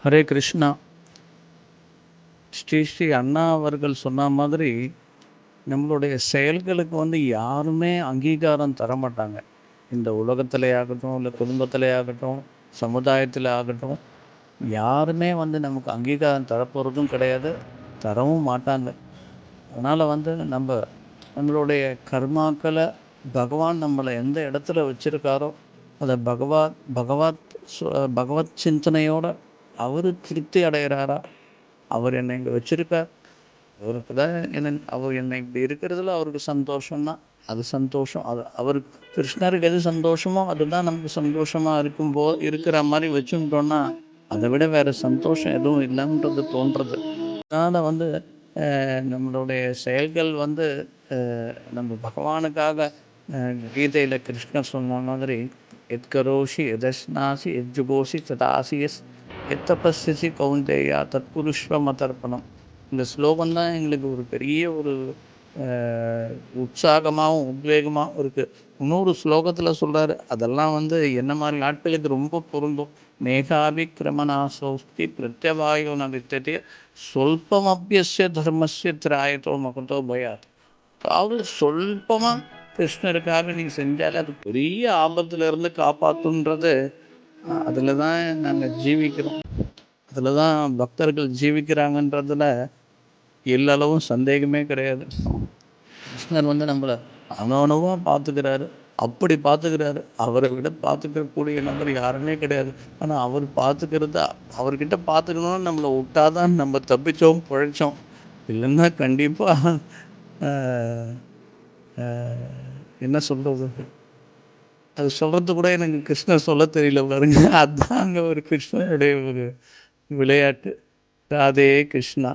ஹரே கிருஷ்ணா. ஸ்ரீ ஸ்ரீ அண்ணா அவர்கள் சொன்ன மாதிரி நம்மளுடைய செயல்களுக்கு யாருமே அங்கீகாரம் தர மாட்டாங்க. இந்த உலகத்திலே ஆகட்டும், இல்லை குடும்பத்திலே ஆகட்டும், சமுதாயத்தில் ஆகட்டும், யாருமே நமக்கு அங்கீகாரம் தரப்போகிறதும் கிடையாது, தரவும் மாட்டாங்க. அதனால் நம்மளுடைய கர்மாக்களை பகவான் நம்மளை எந்த இடத்துல வச்சுருக்காரோ அதை பகவத் சிந்தனையோட அவர் திருப்தி அடைகிறாரா, அவர் என்னை இங்கே வச்சுருக்கார், அவருக்கு தான் அவர் என்னை இப்படி இருக்கிறதுல அவருக்கு சந்தோஷம்னா அது சந்தோஷம். அவருக்கு கிருஷ்ணருக்கு எது சந்தோஷமோ அதுதான் நமக்கு சந்தோஷமாக இருக்கிற மாதிரி வச்சுட்டோன்னா அதை விட வேறு சந்தோஷம் எதுவும் இல்லைன்றது தோன்றுறது. அதனால் நம்மளுடைய செயல்கள் நம்ம பகவானுக்காக கீதையில் கிருஷ்ணர் சொன்ன மாதிரி எத்கரோஷி எதஸ்னாசி எஜ்ஜுகோஷி ததாசியஸ் எத்தபஸ்யசி கௌந்தேயா தத்புருஷ்வமதர்ப்பணம். இந்த ஸ்லோகம் தான் எங்களுக்கு ஒரு பெரிய ஒரு உற்சாகமாகவும் உத்வேகமாகவும் இருக்குது. இன்னொரு ஸ்லோகத்தில் சொல்கிறாரு, அதெல்லாம் என்ன மாதிரி நாட்களுக்கு ரொம்ப பொருந்தும். மேகாபி கிரமணாசோஸ்தி பிரத்யவாயோ நவித்ததே சொல்பமபியஸ்ய தர்மஸ்ய திராயத்தோ மகத்தோ பயாத். அதாவது சொல்பமாக கிருஷ்ணருக்காக நீங்கள் செஞ்சாலே அது பெரிய ஆபத்துலேருந்து காப்பாற்றுன்றது. அதில் தான் நாங்கள் ஜீவிக்கிறோம், அதில் தான் பக்தர்கள் ஜீவிக்கிறாங்கன்றதில் எல்லளவும் சந்தேகமே கிடையாது. கிருஷ்ணர் நம்மளை அணவனவாக பார்த்துக்கிறாரு, அப்படி பார்த்துக்கிறாரு. அவரை விட பார்த்துக்கக்கூடிய நபர் யாருமே கிடையாது. ஆனால் அவர் பார்த்துக்கிறத அவர்கிட்ட பார்த்துக்கணும்னு நம்மளை விட்டாதான் நம்ம தப்பிச்சோம், பிழைச்சோம். இல்லைன்னா கண்டிப்பாக என்ன சொல்கிறது, அது சொல்கிறது கூட எனக்கு கிருஷ்ணர் சொல்ல தெரியல பாருங்க. அதுதான் அங்கே ஒரு கிருஷ்ணனுடைய ஒரு விளையாட்டு. ராதே கிருஷ்ணா.